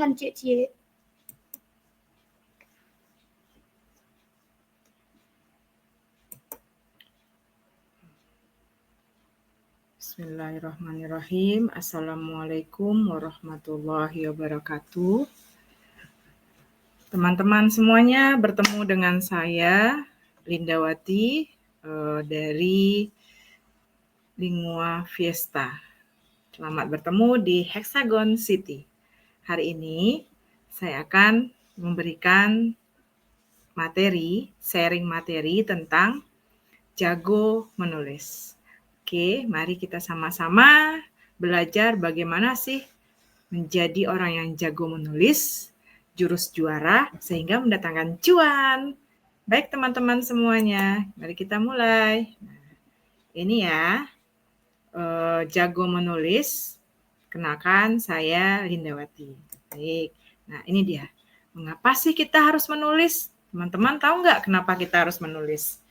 Silakan Cik Cie. Bismillahirrahmanirrahim. Assalamualaikum warahmatullahi wabarakatuh. Teman-teman semuanya, bertemu dengan saya Lindawati dari Lingua Fiesta. Selamat bertemu di Hexagon City. Hari ini saya akan memberikan sharing materi tentang jago menulis. Oke, mari kita sama-sama belajar bagaimana sih menjadi orang yang jago menulis, jurus juara, sehingga mendatangkan cuan. Baik teman-teman semuanya, mari kita mulai. Nah, ini ya, jago menulis, kenalkan saya Lindawati. Baik, nah ini dia. Mengapa sih kita harus menulis? Teman-teman tahu nggak kenapa kita harus menulis?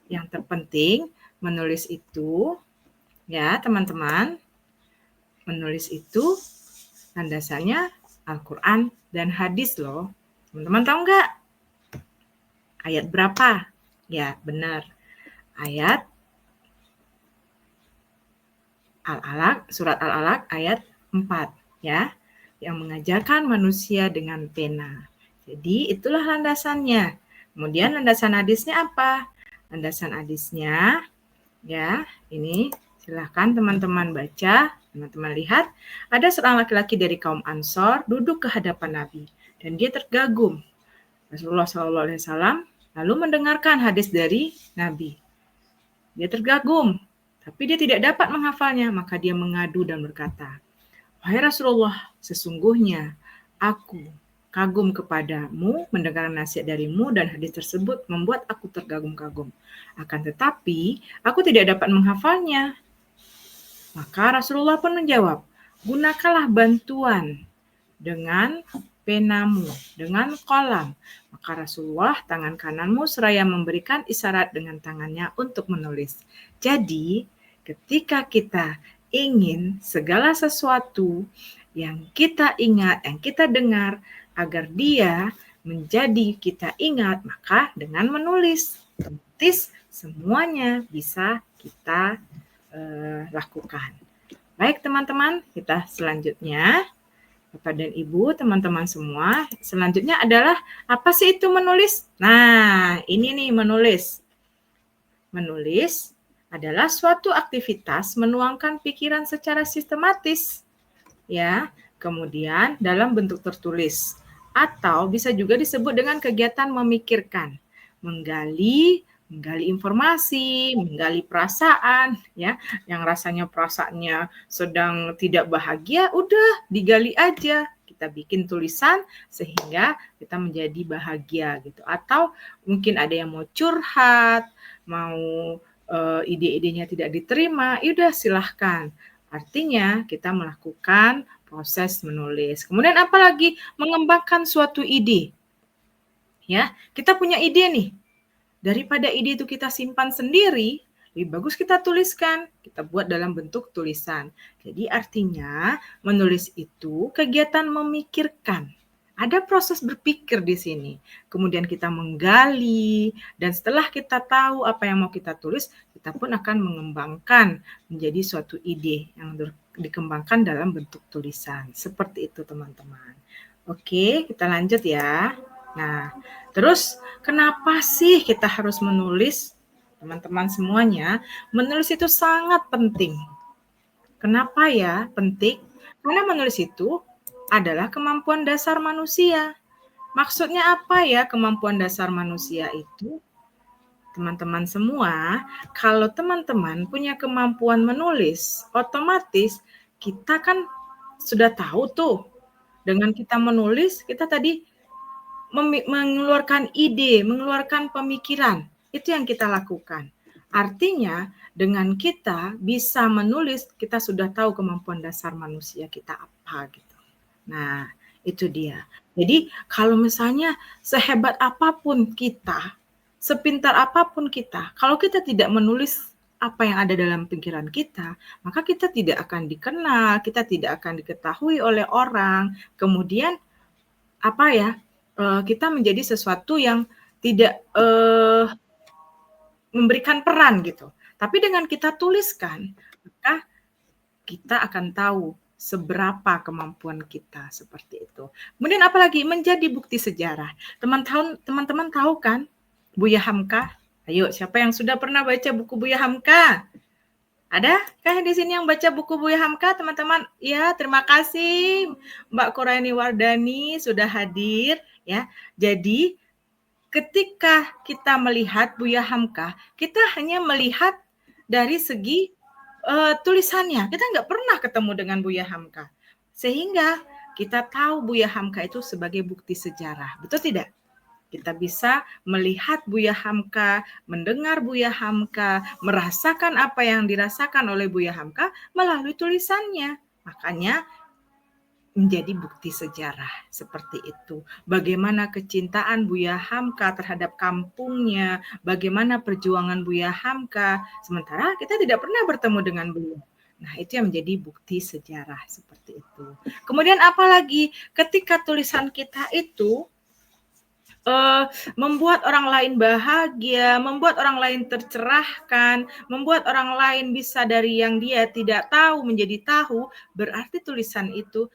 Yang terpenting, menulis itu, ya teman-teman, menulis itu landasannya Al-Quran dan hadis loh. Teman-teman tahu nggak? Ayat berapa? Ya, benar. Ayat Al-Alaq, surat Al-Alaq ayat 4 ya, yang mengajarkan manusia dengan pena. Jadi itulah landasannya. Kemudian landasan hadisnya apa? Landasan hadisnya ya, ini silahkan teman-teman baca, teman-teman lihat. Ada seorang laki-laki dari kaum Ansor duduk ke hadapan Nabi dan dia tergagum. Rasulullah SAW lalu mendengarkan hadis dari Nabi. Dia tergagum, tapi dia tidak dapat menghafalnya, maka dia mengadu dan berkata, "Wahai Rasulullah, sesungguhnya aku kagum kepadamu, mendengar nasihat darimu dan hadis tersebut membuat aku tergagum-kagum. Akan tetapi, aku tidak dapat menghafalnya." Maka Rasulullah pun menjawab, "Gunakanlah bantuan dengan penamu, dengan kolam." Maka Rasulullah tangan kananmu seraya memberikan isyarat dengan tangannya untuk menulis. Jadi, ketika kita ingin segala sesuatu yang kita ingat, yang kita dengar, agar dia menjadi kita ingat, maka dengan menulis, otomatis semuanya bisa kita lakukan. Baik teman-teman, kita selanjutnya, Bapak dan Ibu, teman-teman semua, selanjutnya adalah apa sih itu menulis? Nah, ini nih menulis. Menulis adalah suatu aktivitas menuangkan pikiran secara sistematis, ya. Kemudian dalam bentuk tertulis, atau bisa juga disebut dengan kegiatan memikirkan, menggali informasi, menggali perasaan, ya, yang rasanya perasaannya sedang tidak bahagia, udah digali aja, kita bikin tulisan sehingga kita menjadi bahagia gitu. Atau mungkin ada yang mau curhat, mau ide-idenya tidak diterima, udah silahkan. Artinya kita melakukan proses menulis. Kemudian apalagi mengembangkan suatu ide. Ya, kita punya ide nih. Daripada ide itu kita simpan sendiri, lebih bagus kita tuliskan, kita buat dalam bentuk tulisan. Jadi artinya menulis itu kegiatan memikirkan. Ada proses berpikir di sini. Kemudian kita menggali, dan setelah kita tahu apa yang mau kita tulis, kita pun akan mengembangkan menjadi suatu ide yang dikembangkan dalam bentuk tulisan. Seperti itu teman-teman. Oke, kita lanjut ya. Nah, terus kenapa sih kita harus menulis? Teman-teman semuanya, menulis itu sangat penting. Kenapa ya penting? Karena menulis itu adalah kemampuan dasar manusia. Maksudnya apa ya kemampuan dasar manusia itu? Teman-teman semua, kalau teman-teman punya kemampuan menulis, otomatis kita kan sudah tahu tuh, dengan kita menulis, kita tadi mengeluarkan ide, mengeluarkan pemikiran. Itu yang kita lakukan. Artinya, dengan kita bisa menulis, kita sudah tahu kemampuan dasar manusia kita apa gitu. Nah, itu dia. Jadi, kalau misalnya sehebat apapun kita, sepintar apapun kita, kalau kita tidak menulis apa yang ada dalam pikiran kita, maka kita tidak akan dikenal, kita tidak akan diketahui oleh orang. Kemudian kita menjadi sesuatu yang tidak memberikan peran gitu. Tapi dengan kita tuliskan, maka kita akan tahu seberapa kemampuan kita seperti itu. Kemudian apalagi menjadi bukti sejarah. Teman-teman tahu kan Buya Hamka? Ayo, siapa yang sudah pernah baca buku Buya Hamka? Adakah di sini yang baca buku Buya Hamka, teman-teman? Ya, terima kasih Mbak Quraini Wardani sudah hadir ya. Jadi ketika kita melihat Buya Hamka, kita hanya melihat dari segi tulisannya. Kita nggak pernah ketemu dengan Buya Hamka. Sehingga kita tahu Buya Hamka itu sebagai bukti sejarah. Betul tidak? Kita bisa melihat Buya Hamka, mendengar Buya Hamka, merasakan apa yang dirasakan oleh Buya Hamka melalui tulisannya. Makanya menjadi bukti sejarah seperti itu. Bagaimana kecintaan Buya Hamka terhadap kampungnya, bagaimana perjuangan Buya Hamka, sementara kita tidak pernah bertemu dengan beliau. Nah, itu yang menjadi bukti sejarah seperti itu. Kemudian apalagi ketika tulisan kita itu membuat orang lain bahagia, membuat orang lain tercerahkan, membuat orang lain bisa dari yang dia tidak tahu menjadi tahu, berarti tulisan itu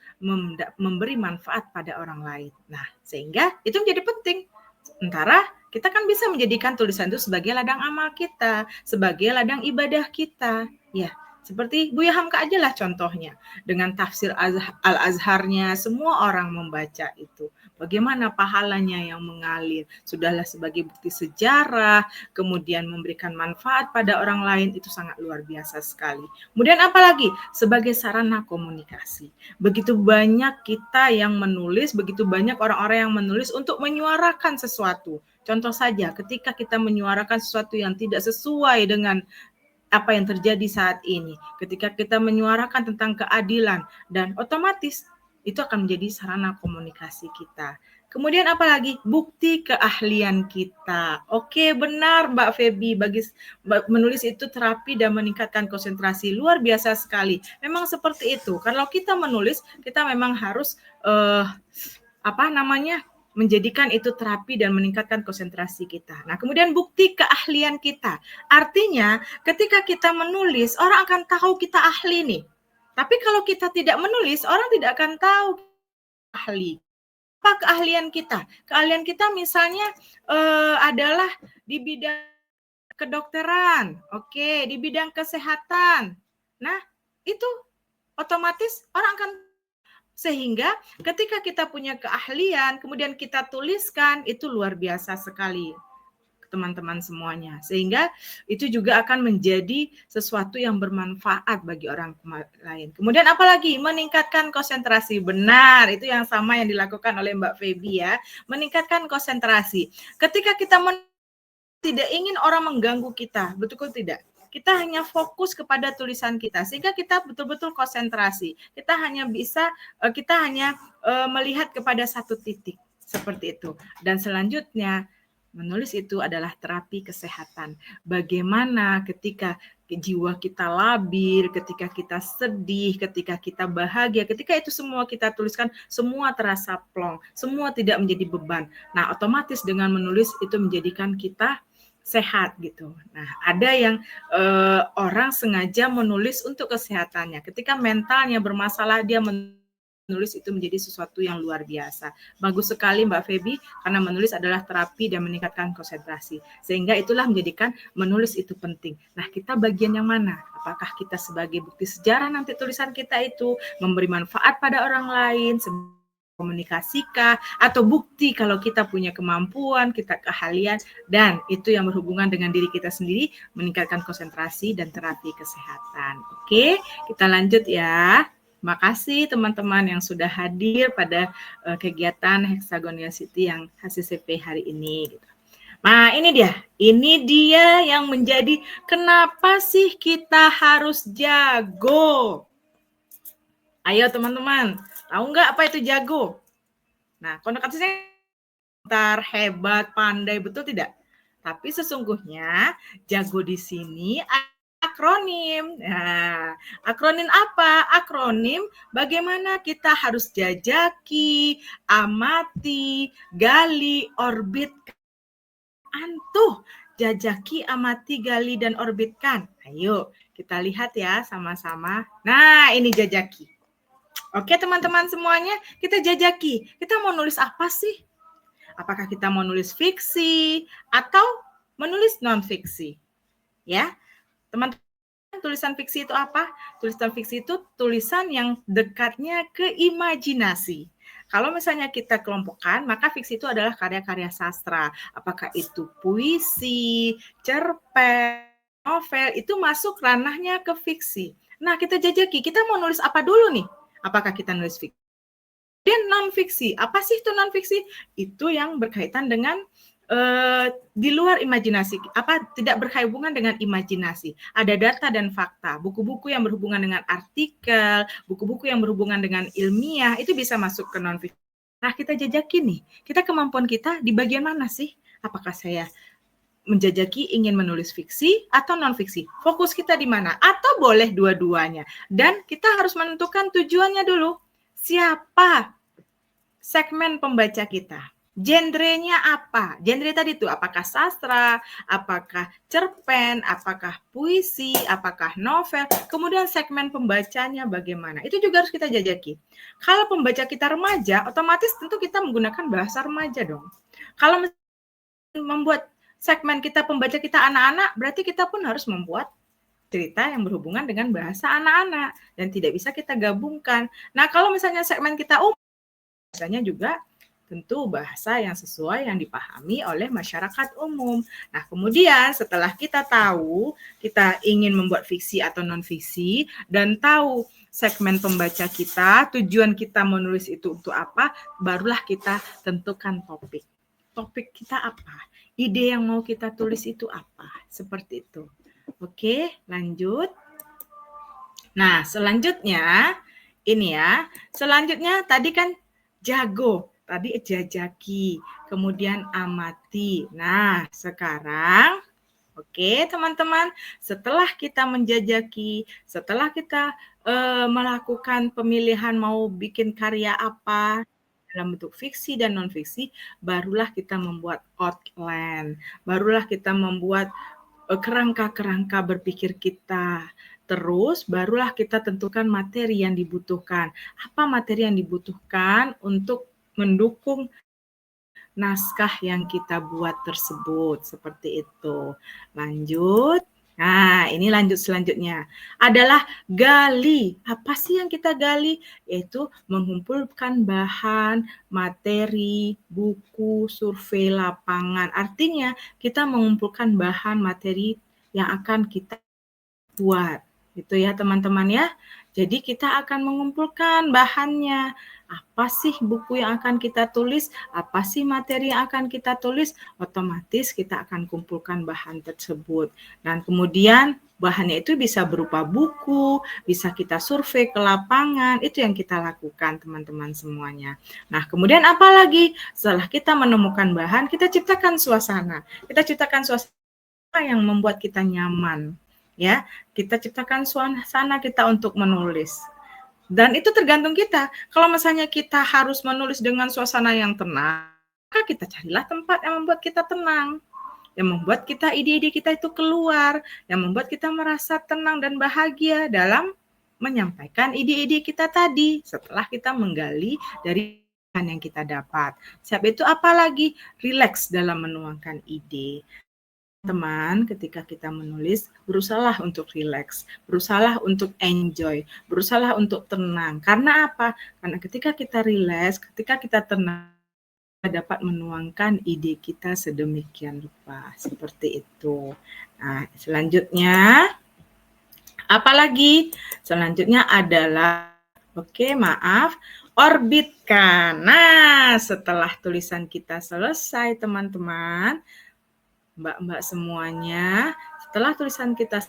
memberi manfaat pada orang lain. Nah, sehingga itu menjadi penting. Sementara kita kan bisa menjadikan tulisan itu sebagai ladang amal kita, sebagai ladang ibadah kita. Ya, seperti Buya Hamka aja lah contohnya. Dengan tafsir Al-Azharnya, semua orang membaca itu. Bagaimana pahalanya yang mengalir. Sudahlah sebagai bukti sejarah, kemudian memberikan manfaat pada orang lain, itu sangat luar biasa sekali. Kemudian apalagi? Sebagai sarana komunikasi. Begitu banyak kita yang menulis, begitu banyak orang-orang yang menulis untuk menyuarakan sesuatu. Contoh saja, ketika kita menyuarakan sesuatu yang tidak sesuai dengan apa yang terjadi saat ini, ketika kita menyuarakan tentang keadilan, dan otomatis itu akan menjadi sarana komunikasi kita. Kemudian apalagi? Bukti keahlian kita. Oke, benar Mbak Feby, bagi menulis itu terapi dan meningkatkan konsentrasi. Luar biasa sekali. Memang seperti itu. Kalau kita menulis, kita memang harus menjadikan itu terapi dan meningkatkan konsentrasi kita. Nah, kemudian bukti keahlian kita. Artinya, ketika kita menulis, orang akan tahu kita ahli nih. Tapi kalau kita tidak menulis, orang tidak akan tahu ahli. Apa keahlian kita? Keahlian kita misalnya adalah di bidang kedokteran, oke, di bidang kesehatan. Nah, itu otomatis orang akan, sehingga ketika kita punya keahlian, kemudian kita tuliskan, itu luar biasa sekali teman-teman semuanya. Sehingga itu juga akan menjadi sesuatu yang bermanfaat bagi orang lain. Kemudian apalagi? Meningkatkan konsentrasi. Benar, itu yang sama yang dilakukan oleh Mbak Feby ya. Meningkatkan konsentrasi. Ketika kita tidak ingin orang mengganggu kita, betul tidak? Kita hanya fokus kepada tulisan kita, sehingga kita betul-betul konsentrasi. Kita hanya melihat kepada satu titik, seperti itu. Dan selanjutnya, menulis itu adalah terapi kesehatan. Bagaimana ketika jiwa kita labil, ketika kita sedih, ketika kita bahagia, ketika itu semua kita tuliskan, semua terasa plong, semua tidak menjadi beban. Nah, otomatis dengan menulis itu menjadikan kita sehat gitu. Nah, ada yang orang sengaja menulis untuk kesehatannya. Ketika mentalnya bermasalah, dia menulis itu menjadi sesuatu yang luar biasa. Bagus sekali Mbak Feby, karena menulis adalah terapi dan meningkatkan konsentrasi. Sehingga itulah menjadikan menulis itu penting. Nah, kita bagian yang mana? Apakah kita sebagai bukti sejarah nanti tulisan kita itu memberi manfaat pada orang lain, komunikasikah, atau bukti kalau kita punya kemampuan, kita keahlian, dan itu yang berhubungan dengan diri kita sendiri, meningkatkan konsentrasi dan terapi kesehatan. Oke, kita lanjut ya. Makasih teman-teman yang sudah hadir pada kegiatan Hexagon University yang HCCP hari ini. Nah, ini dia yang menjadi kenapa sih kita harus jago? Ayo teman-teman, tahu nggak apa itu jago? Nah, konotasinya hebat, pandai, betul tidak? Tapi sesungguhnya jago di sini akronim. Nah, Akronim apa? Akronim bagaimana kita harus jajaki, amati, gali, orbit. Antuh, jajaki, amati, gali, dan orbitkan. Ayo, kita lihat ya sama-sama. Nah, ini jajaki. Oke, teman-teman semuanya, kita jajaki. Kita mau nulis apa sih? Apakah kita mau nulis fiksi atau menulis non-fiksi? Ya, teman-teman, tulisan fiksi itu apa? Tulisan fiksi itu tulisan yang dekatnya ke imajinasi. Kalau misalnya kita kelompokkan, maka fiksi itu adalah karya-karya sastra. Apakah itu puisi, cerpen, novel, itu masuk ranahnya ke fiksi. Nah, kita jajaki, kita mau nulis apa dulu nih? Apakah kita nulis fiksi? Dan non-fiksi, apa sih itu non-fiksi? Itu yang berkaitan dengan di luar imajinasi, tidak berhubungan dengan imajinasi. Ada data dan fakta, buku-buku yang berhubungan dengan artikel, buku-buku yang berhubungan dengan ilmiah, itu bisa masuk ke non-fiksi. Nah, kita jajaki nih, kita kemampuan kita di bagian mana sih? Apakah saya menjajaki ingin menulis fiksi atau non-fiksi? Fokus kita di mana? Atau boleh dua-duanya? Dan kita harus menentukan tujuannya dulu. Siapa segmen pembaca kita? Genrenya apa? Genre tadi itu apakah sastra, apakah cerpen, apakah puisi, apakah novel, kemudian segmen pembacanya bagaimana. Itu juga harus kita jajaki. Kalau pembaca kita remaja, otomatis tentu kita menggunakan bahasa remaja dong. Kalau membuat segmen kita pembaca kita anak-anak, berarti kita pun harus membuat cerita yang berhubungan dengan bahasa anak-anak dan tidak bisa kita gabungkan. Nah, kalau misalnya segmen kita bahasanya juga tentu bahasa yang sesuai yang dipahami oleh masyarakat umum. Nah, kemudian setelah kita tahu kita ingin membuat fiksi atau non-fiksi dan tahu segmen pembaca kita, tujuan kita menulis itu untuk apa, barulah kita tentukan topik. Topik kita apa? Ide yang mau kita tulis itu apa? Seperti itu. Oke, lanjut. Nah, selanjutnya ini ya. Selanjutnya tadi kan jago. Tadi jajaki, kemudian amati. Nah, sekarang oke, teman-teman, setelah kita menjajaki, setelah kita melakukan pemilihan mau bikin karya apa dalam bentuk fiksi dan non-fiksi, barulah kita membuat outline, barulah kita membuat kerangka-kerangka berpikir kita. Terus barulah kita tentukan materi yang dibutuhkan. Apa materi yang dibutuhkan untuk mendukung naskah yang kita buat tersebut. Seperti itu. Lanjut. Nah, ini lanjut selanjutnya. Adalah gali. Apa sih yang kita gali? Yaitu mengumpulkan bahan, materi, buku, survei lapangan. Artinya, kita mengumpulkan bahan, materi yang akan kita buat. Gitu ya, teman-teman ya. Jadi kita akan mengumpulkan bahannya. Apa sih buku yang akan kita tulis? Apa sih materi yang akan kita tulis? Otomatis kita akan kumpulkan bahan tersebut. Dan kemudian bahannya itu bisa berupa buku, bisa kita survei ke lapangan, itu yang kita lakukan teman-teman semuanya. Nah, kemudian apa lagi? Setelah kita menemukan bahan, kita ciptakan suasana. Kita ciptakan suasana yang membuat kita nyaman. Ya, kita ciptakan suasana kita untuk menulis. Dan itu tergantung kita. Kalau misalnya kita harus menulis dengan suasana yang tenang, maka kita carilah tempat yang membuat kita tenang, yang membuat kita ide-ide kita itu keluar, yang membuat kita merasa tenang dan bahagia dalam menyampaikan ide-ide kita tadi setelah kita menggali dari yang kita dapat. Sebab itu apalagi rileks dalam menuangkan ide. Teman, ketika kita menulis, berusahalah untuk rileks, berusahalah untuk enjoy, berusahalah untuk tenang. Karena apa? Karena ketika kita rileks, ketika kita tenang, kita dapat menuangkan ide kita sedemikian rupa. Seperti itu. Nah, selanjutnya, apalagi? Selanjutnya adalah, orbitkan. Nah, setelah tulisan kita selesai, teman-teman, Mbak-mbak semuanya, setelah tulisan kita,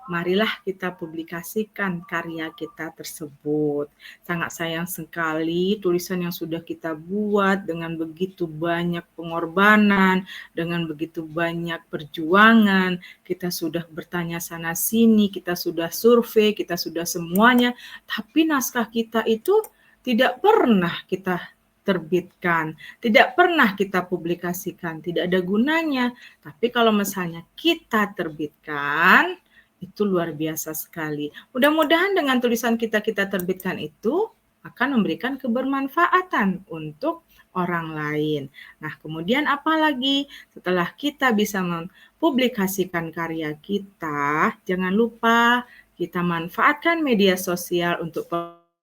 marilah kita publikasikan karya kita tersebut. Sangat sayang sekali tulisan yang sudah kita buat dengan begitu banyak pengorbanan, dengan begitu banyak perjuangan, kita sudah bertanya sana sini, kita sudah survei, kita sudah semuanya, tapi naskah kita itu tidak pernah kita terbitkan, tidak pernah kita publikasikan, tidak ada gunanya. Tapi kalau misalnya kita terbitkan, itu luar biasa sekali. Mudah-mudahan dengan tulisan kita terbitkan itu akan memberikan kebermanfaatan untuk orang lain. Nah, kemudian apa lagi? Setelah kita bisa mempublikasikan karya kita, jangan lupa kita manfaatkan media sosial untuk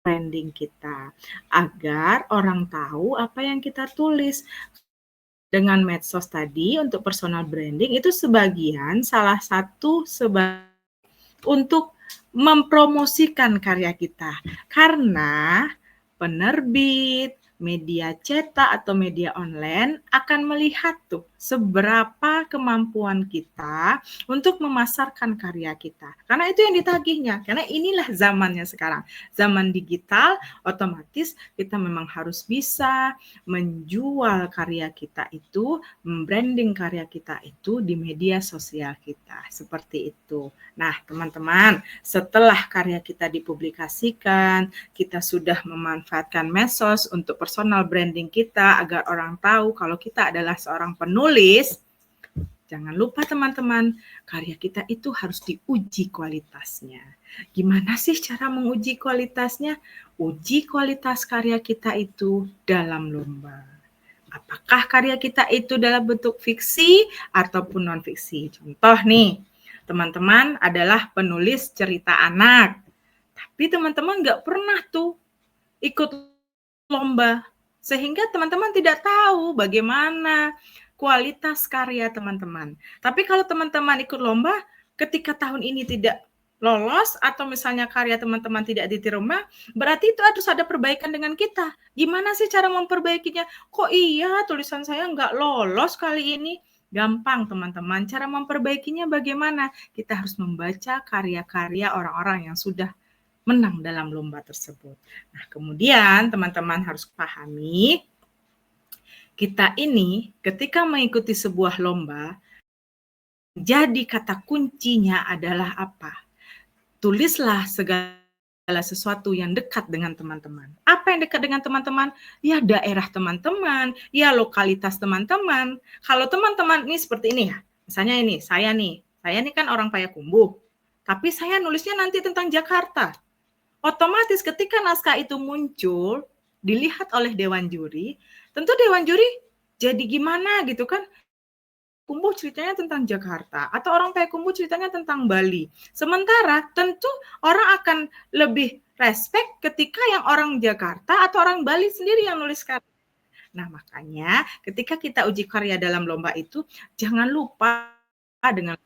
branding kita, agar orang tahu apa yang kita tulis. Dengan medsos tadi untuk personal branding itu salah satu untuk mempromosikan karya kita. Karena penerbit, media cetak atau media online akan melihat tuh seberapa kemampuan kita untuk memasarkan karya kita. Karena itu yang ditagihnya. Karena inilah zamannya sekarang. Zaman digital, otomatis kita memang harus bisa menjual karya kita itu, membranding karya kita itu di media sosial kita. Seperti itu. Nah, teman-teman, setelah karya kita dipublikasikan, kita sudah memanfaatkan medsos untuk personal branding kita agar orang tahu kalau kita adalah seorang penulis. Jangan lupa teman-teman, karya kita itu harus diuji kualitasnya. Gimana sih cara menguji kualitasnya? Uji kualitas karya kita itu dalam lomba. Apakah karya kita itu dalam bentuk fiksi ataupun non-fiksi? Contoh nih, teman-teman adalah penulis cerita anak. Tapi teman-teman nggak pernah tuh ikut lomba. Sehingga teman-teman tidak tahu bagaimana kualitas karya teman-teman. Tapi kalau teman-teman ikut lomba, ketika tahun ini tidak lolos atau misalnya karya teman-teman tidak diterima, berarti itu harus ada perbaikan dengan kita. Gimana sih cara memperbaikinya? Kok iya tulisan saya nggak lolos kali ini? Gampang teman-teman, cara memperbaikinya bagaimana? Kita harus membaca karya-karya orang-orang yang sudah menang dalam lomba tersebut. Nah, kemudian teman-teman harus pahami, kita ini ketika mengikuti sebuah lomba, jadi kata kuncinya adalah apa? Tulislah segala sesuatu yang dekat dengan teman-teman. Apa yang dekat dengan teman-teman? Ya daerah teman-teman, ya lokalitas teman-teman. Kalau teman-teman ini seperti ini ya, misalnya ini, saya nih kan orang Payakumbuh, tapi saya nulisnya nanti tentang Jakarta. Otomatis ketika naskah itu muncul, dilihat oleh dewan juri, tentu dewan juri jadi gimana gitu kan, Kumbuh ceritanya tentang Jakarta, atau orang Payakumbuh ceritanya tentang Bali. Sementara tentu orang akan lebih respect ketika yang orang Jakarta atau orang Bali sendiri yang nulis karya. Nah, makanya ketika kita uji karya dalam lomba itu, jangan lupa dengan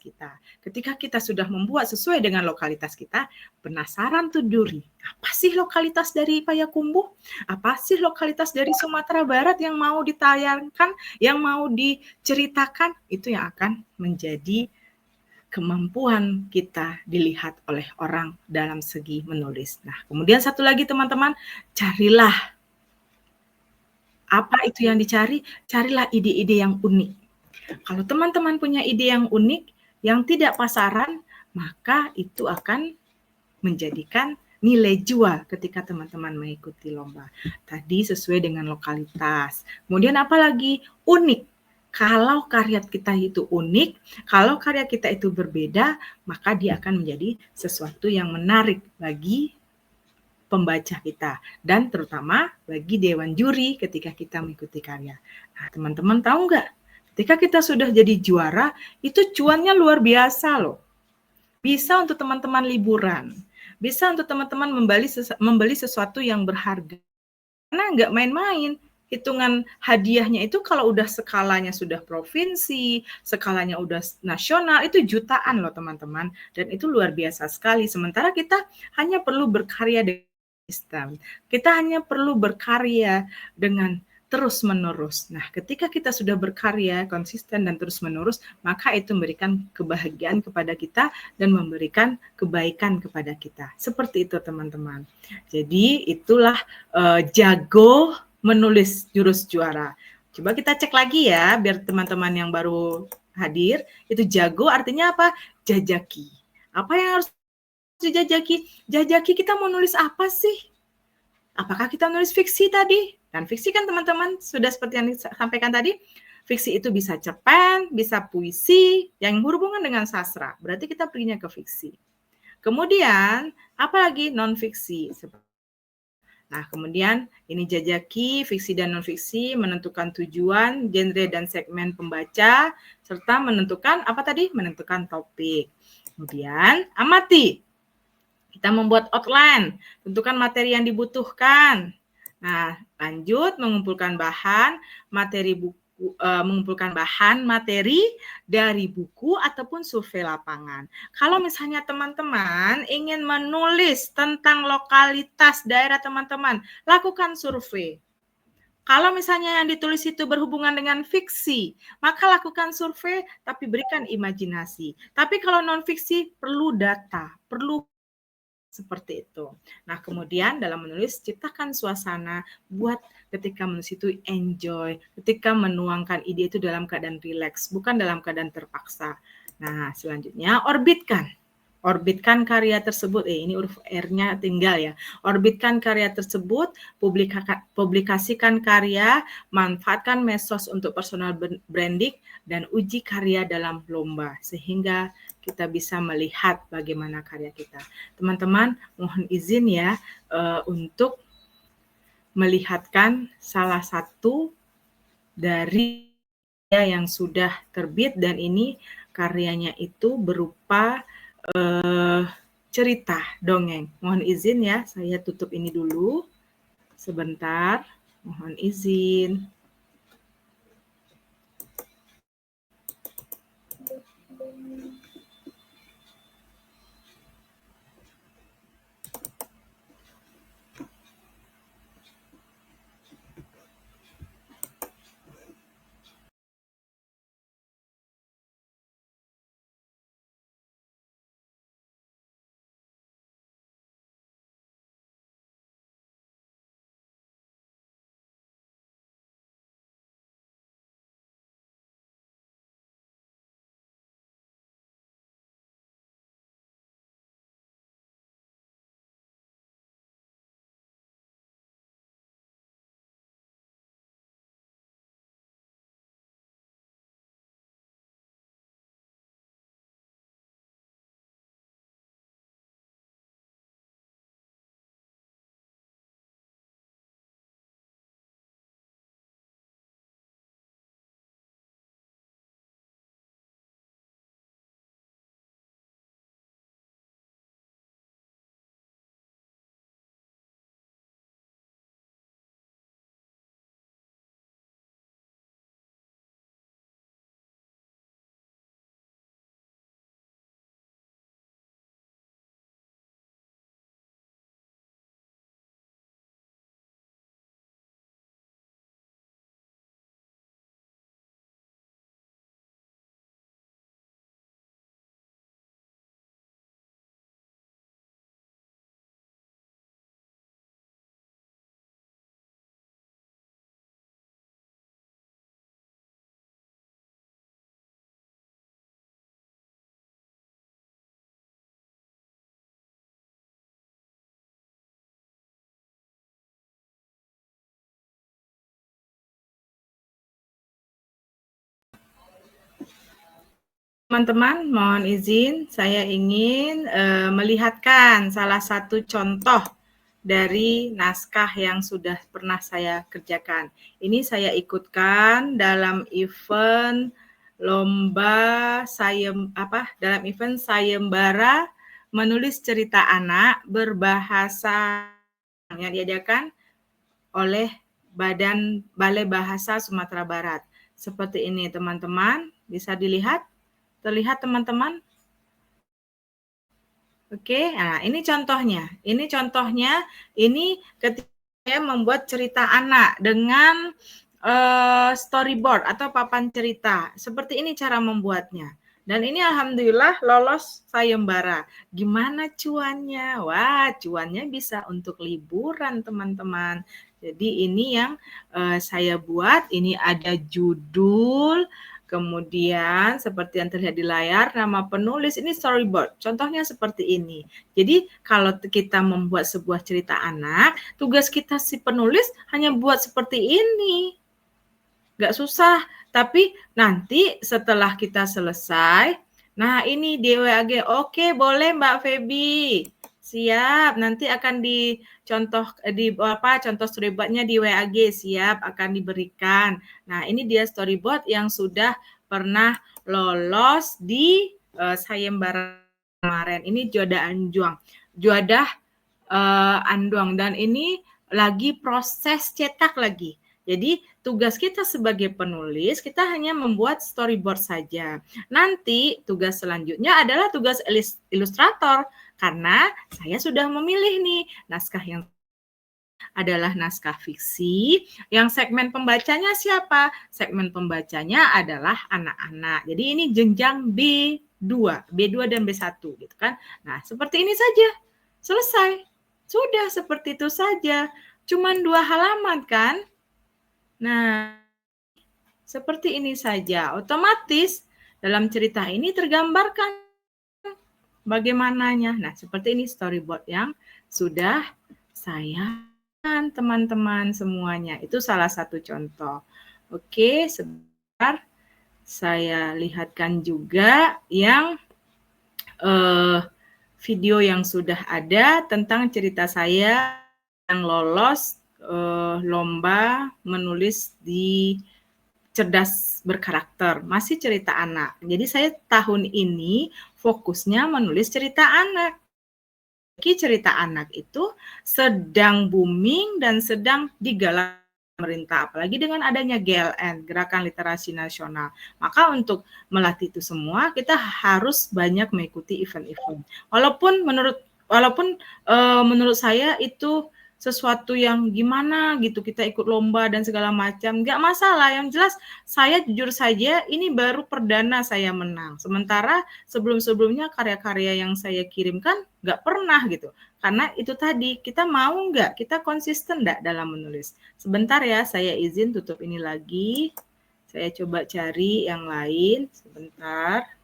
kita. Ketika kita sudah membuat sesuai dengan lokalitas kita, penasaran tuh juri. Apa sih lokalitas dari Payakumbuh? Apa sih lokalitas dari Sumatera Barat yang mau ditayangkan, yang mau diceritakan? Itu yang akan menjadi kemampuan kita dilihat oleh orang dalam segi menulis. Nah, kemudian satu lagi teman-teman, carilah apa itu yang dicari? Carilah ide-ide yang unik. Kalau teman-teman punya ide yang unik, yang tidak pasaran, maka itu akan menjadikan nilai jual ketika teman-teman mengikuti lomba. Tadi sesuai dengan lokalitas. Kemudian apalagi? Unik. Kalau karya kita itu unik, kalau karya kita itu berbeda, maka dia akan menjadi sesuatu yang menarik bagi pembaca kita dan terutama bagi dewan juri ketika kita mengikuti karya. Nah, teman-teman tahu nggak? Ketika kita sudah jadi juara, itu cuannya luar biasa loh. Bisa untuk teman-teman liburan, bisa untuk teman-teman membeli sesuatu yang berharga. Karena nggak main-main, hitungan hadiahnya itu kalau udah skalanya sudah provinsi, skalanya udah nasional, itu jutaan loh teman-teman. Dan itu luar biasa sekali. Sementara kita hanya perlu berkarya dengan sistem. Kita hanya perlu berkarya dengan terus-menerus. Nah, ketika kita sudah berkarya konsisten dan terus-menerus, maka itu memberikan kebahagiaan kepada kita dan memberikan kebaikan kepada kita. Seperti itu, teman-teman. Jadi, itulah jago menulis jurus juara. Coba kita cek lagi ya, biar teman-teman yang baru hadir, itu jago artinya apa? Jajaki. Apa yang harus dijajaki? Jajaki kita mau nulis apa sih? Apakah kita nulis fiksi tadi? Dan fiksi kan teman-teman sudah seperti yang disampaikan tadi, fiksi itu bisa cerpen, bisa puisi, yang berhubungan dengan sastra. Berarti kita perginya ke fiksi. Kemudian, apalagi non-fiksi. Nah, kemudian ini jajaki, fiksi dan non-fiksi, menentukan tujuan, genre dan segmen pembaca, serta menentukan apa tadi? Menentukan topik. Kemudian, amati. Kita membuat outline, tentukan materi yang dibutuhkan. Nah, lanjut mengumpulkan bahan, mengumpulkan bahan materi dari buku ataupun survei lapangan. Kalau misalnya teman-teman ingin menulis tentang lokalitas daerah teman-teman, lakukan survei. Kalau misalnya yang ditulis itu berhubungan dengan fiksi, maka lakukan survei tapi berikan imajinasi. Tapi kalau non-fiksi perlu data, perlu seperti itu. Nah, kemudian dalam menulis ciptakan suasana buat ketika menulis itu enjoy, ketika menuangkan ide itu dalam keadaan rileks, bukan dalam keadaan terpaksa. Nah, selanjutnya orbitkan karya tersebut. Ini huruf R-nya tinggal ya. Orbitkan karya tersebut, publikasikan karya, manfaatkan medsos untuk personal branding, dan uji karya dalam lomba sehingga kita bisa melihat bagaimana karya kita. Teman-teman, mohon izin ya untuk melihatkan salah satu dari yang sudah terbit dan ini karyanya itu berupa cerita dongeng. Mohon izin ya, saya tutup ini dulu sebentar. Mohon izin. Teman-teman, mohon izin, saya ingin melihatkan salah satu contoh dari naskah yang sudah pernah saya kerjakan. Ini saya ikutkan dalam event dalam event sayembara menulis cerita anak berbahasa yang diadakan oleh Balai Bahasa Sumatera Barat. Seperti ini, teman-teman, bisa dilihat. Terlihat teman-teman? Oke, nah ini contohnya. Ini ketika saya membuat cerita anak dengan storyboard atau papan cerita. Seperti ini cara membuatnya. Dan ini alhamdulillah lolos sayembara. Gimana cuannya? Wah, cuannya bisa untuk liburan, teman-teman. Jadi ini yang saya buat. Ini ada judul, kemudian seperti yang terlihat di layar, nama penulis, ini storyboard. Contohnya seperti ini. Jadi kalau kita membuat sebuah cerita anak, tugas kita si penulis hanya buat seperti ini. Nggak susah, tapi nanti setelah kita selesai, nah ini di WAG, oke boleh Mbak Feby, siap, nanti akan contoh storyboardnya di WAG, siap, akan diberikan. Nah ini dia storyboard yang sudah pernah lolos di sayembara kemarin. Ini Joda Anjuang, Jodah Anduang, dan ini lagi proses cetak lagi. Jadi tugas kita sebagai penulis, kita hanya membuat storyboard saja. Nanti tugas selanjutnya adalah tugas ilustrator, karena saya sudah memilih nih naskah yang adalah naskah fiksi, yang segmen pembacanya siapa? Segmen pembacanya adalah anak-anak. Jadi ini jenjang B2 dan B1 gitu kan. Nah, seperti ini saja. Selesai. Sudah seperti itu saja. Cuman 2 halaman kan? Nah, seperti ini saja. Otomatis dalam cerita ini tergambarkan bagaimananya. Nah, seperti ini storyboard yang sudah saya teman-teman semuanya. Itu salah satu contoh. Oke, sebentar saya lihatkan juga yang video yang sudah ada tentang cerita saya yang lolos lomba menulis di cerdas berkarakter, masih cerita anak. Jadi saya tahun ini fokusnya menulis cerita anak. Cerita anak itu sedang booming dan sedang digalak pemerintah, apalagi dengan adanya GLN, Gerakan Literasi Nasional. Maka untuk melatih itu semua, kita harus banyak mengikuti event-event. Walaupun menurut saya itu sesuatu yang gimana gitu, kita ikut lomba dan segala macam, nggak masalah. Yang jelas saya jujur saja ini baru perdana saya menang. Sementara sebelum-sebelumnya karya-karya yang saya kirimkan nggak pernah gitu. Karena itu tadi, kita mau nggak, kita konsisten nggak dalam menulis. Sebentar ya, saya izin tutup ini lagi. Saya coba cari yang lain, sebentar.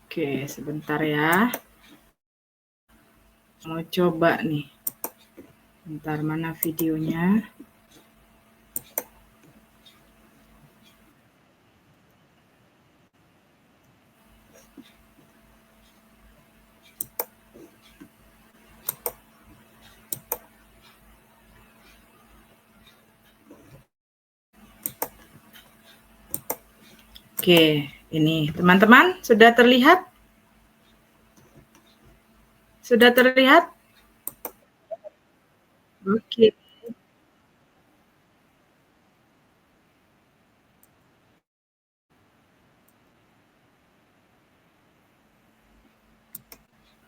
Oke, sebentar ya. Mau coba nih. Bentar, mana videonya? Oke, ini teman-teman sudah terlihat? Sudah terlihat? Oke.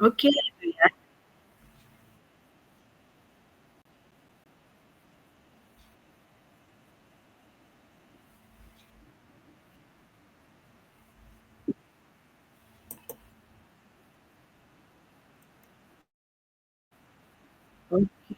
Oke, itu ya. Oke.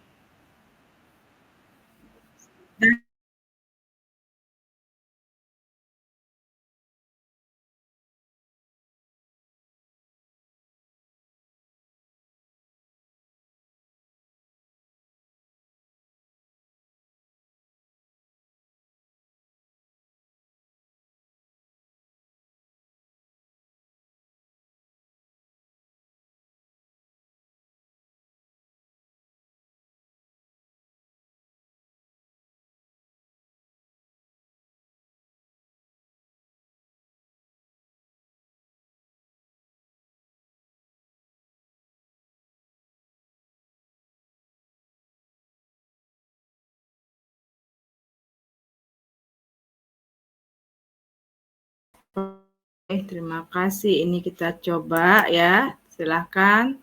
Terima kasih. Ini kita coba ya. Silahkan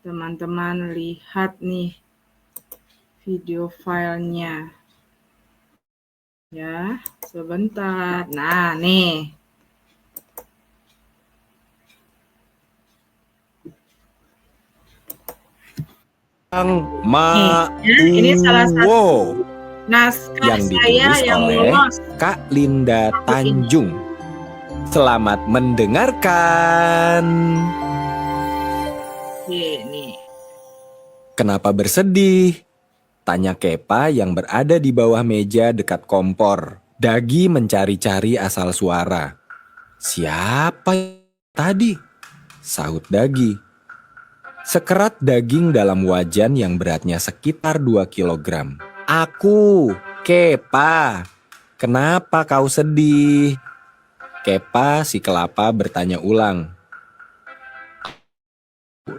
teman-teman lihat nih video filenya. Ya, sebentar. Nah, nih. Ini salah satu naskah yang ditulis oleh Kak Linda Tanjung. Selamat mendengarkan. Nih. Kenapa bersedih? Tanya Kepa yang berada di bawah meja dekat kompor. Dagi mencari-cari asal suara. Siapa tadi? Sahut Dagi. Sekerat daging dalam wajan yang beratnya sekitar 2 kilogram. Aku, Kepa. Kenapa kau sedih? Kepa si kelapa bertanya ulang.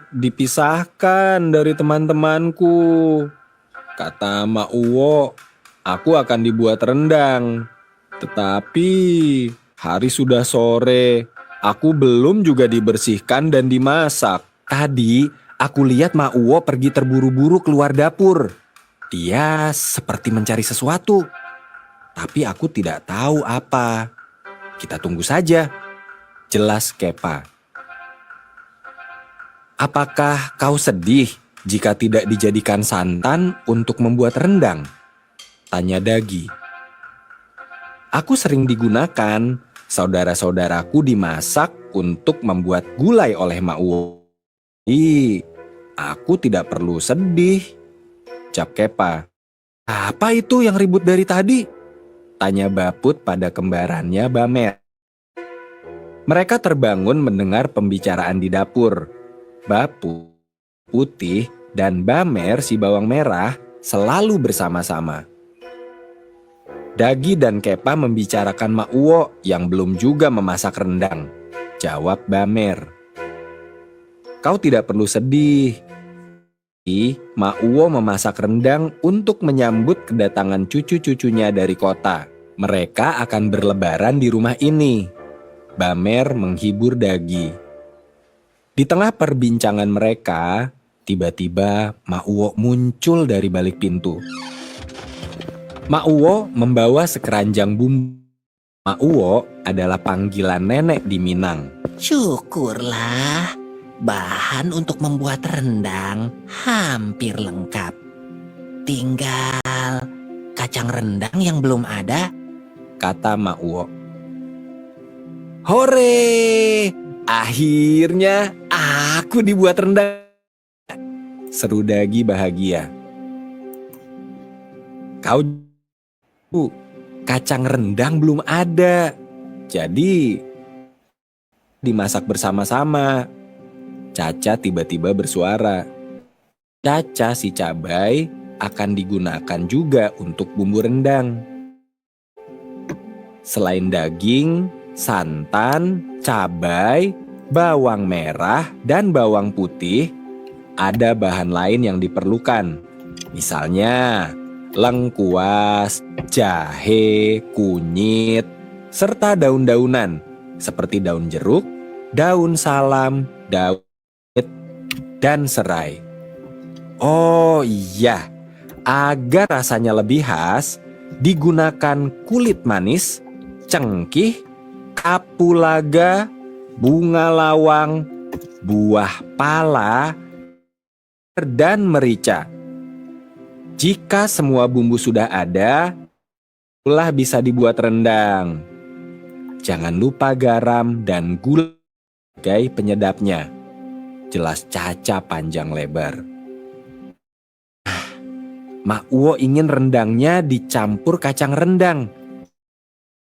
Dipisahkan dari teman-temanku. Kata Mak Uwo, aku akan dibuat rendang. Tetapi hari sudah sore, aku belum juga dibersihkan dan dimasak. Tadi aku lihat Mak Uwo pergi terburu-buru keluar dapur. Dia seperti mencari sesuatu, tapi aku tidak tahu apa. Kita tunggu saja, jelas Kepa. Apakah kau sedih jika tidak dijadikan santan untuk membuat rendang? Tanya Dagi. Aku sering digunakan, saudara-saudaraku dimasak untuk membuat gulai oleh Mak Uwo. Aku tidak perlu sedih, ucap Kepa. Apa itu yang ribut dari tadi? Tanya Baput pada kembarannya Bamer. Mereka terbangun mendengar pembicaraan di dapur. Baput, Putih, dan Bamer si bawang merah selalu bersama-sama. Dagi dan Kepa membicarakan Mak Uwo yang belum juga memasak rendang. Jawab Bamer. Kau tidak perlu sedih. Mak Uwo memasak rendang untuk menyambut kedatangan cucu-cucunya dari kota. Mereka akan berlebaran di rumah ini. Bamer menghibur Dagi. Di tengah perbincangan mereka, tiba-tiba Mak Uwo muncul dari balik pintu. Mak Uwo membawa sekeranjang bumbu. Mak Uwo adalah panggilan nenek di Minang. Syukurlah, bahan untuk membuat rendang hampir lengkap. Tinggal kacang rendang yang belum ada, kata Mak Uwo. Hore! Akhirnya aku dibuat rendang. Seru Dagi bahagia. Kau, kacang rendang belum ada. Jadi dimasak bersama-sama. Caca tiba-tiba bersuara. Caca si cabai akan digunakan juga untuk bumbu rendang. Selain daging, santan, cabai, bawang merah, dan bawang putih, ada bahan lain yang diperlukan. Misalnya, lengkuas, jahe, kunyit, serta daun-daunan seperti daun jeruk, daun salam, daun dan serai. Oh iya, agar rasanya lebih khas, digunakan kulit manis, cengkih, kapulaga, bunga lawang, buah pala, dan merica. Jika semua bumbu sudah ada, barulah bisa dibuat rendang. Jangan lupa garam dan gula sebagai penyedapnya. Jelas Caca panjang lebar. Mak Uwo ingin rendangnya dicampur kacang rendang.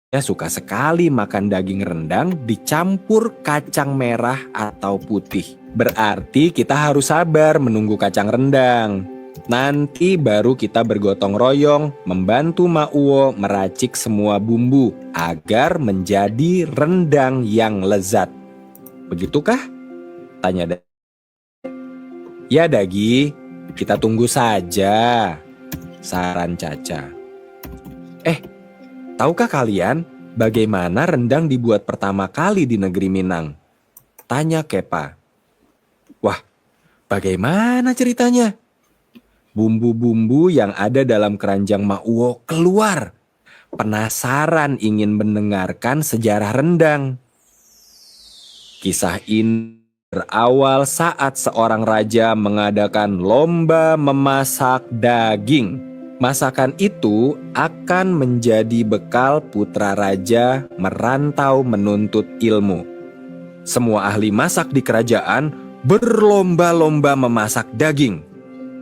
Dia suka sekali makan daging rendang dicampur kacang merah atau putih. Berarti kita harus sabar menunggu kacang rendang. Nanti baru kita bergotong royong membantu Mak Uwo meracik semua bumbu agar menjadi rendang yang lezat. Begitukah? Tanya Dagi. Ya Dagi, kita tunggu saja, saran Caca. Tahukah kalian bagaimana rendang dibuat pertama kali di negeri Minang? Tanya Kepa. Wah, bagaimana ceritanya? Bumbu-bumbu yang ada dalam keranjang Mak Uwo keluar. Penasaran ingin mendengarkan sejarah rendang. Kisah ini berawal saat seorang raja mengadakan lomba memasak daging. Masakan itu akan menjadi bekal putra raja merantau menuntut ilmu. Semua ahli masak di kerajaan berlomba-lomba memasak daging.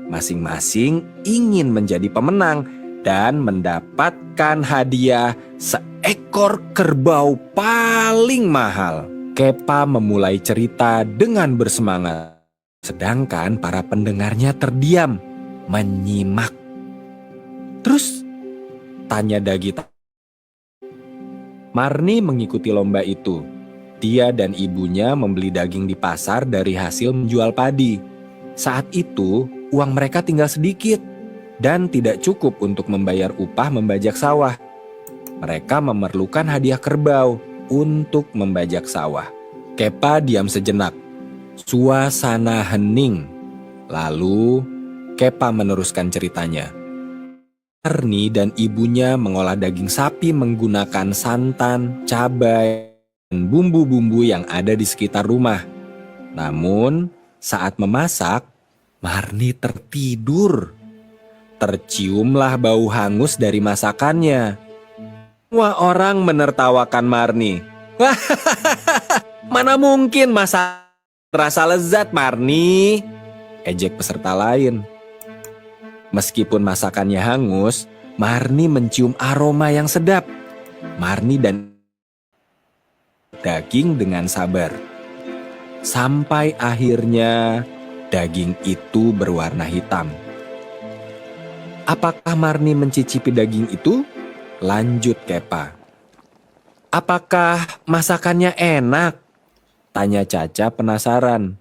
Masing-masing ingin menjadi pemenang dan mendapatkan hadiah seekor kerbau paling mahal. Kepa memulai cerita dengan bersemangat, sedangkan para pendengarnya terdiam, menyimak. Terus, tanya Dagi. Marni mengikuti lomba itu. Dia dan ibunya membeli daging di pasar dari hasil menjual padi. Saat itu, uang mereka tinggal sedikit dan tidak cukup untuk membayar upah membajak sawah. Mereka memerlukan hadiah kerbau untuk membajak sawah. Kepa diam sejenak. Suasana hening. Lalu, Kepa meneruskan ceritanya. Marni dan ibunya mengolah daging sapi menggunakan santan, cabai, dan bumbu-bumbu yang ada di sekitar rumah. Namun, saat memasak, Marni tertidur. Terciumlah bau hangus dari masakannya. Semua orang menertawakan Marni. Mana mungkin masak terasa lezat, Marni? Ejek peserta lain. Meskipun masakannya hangus, Marni mencium aroma yang sedap. Marni dan daging dengan sabar. Sampai akhirnya daging itu berwarna hitam. Apakah Marni mencicipi daging itu? Lanjut Kepa. Apakah masakannya enak? Tanya Caca penasaran.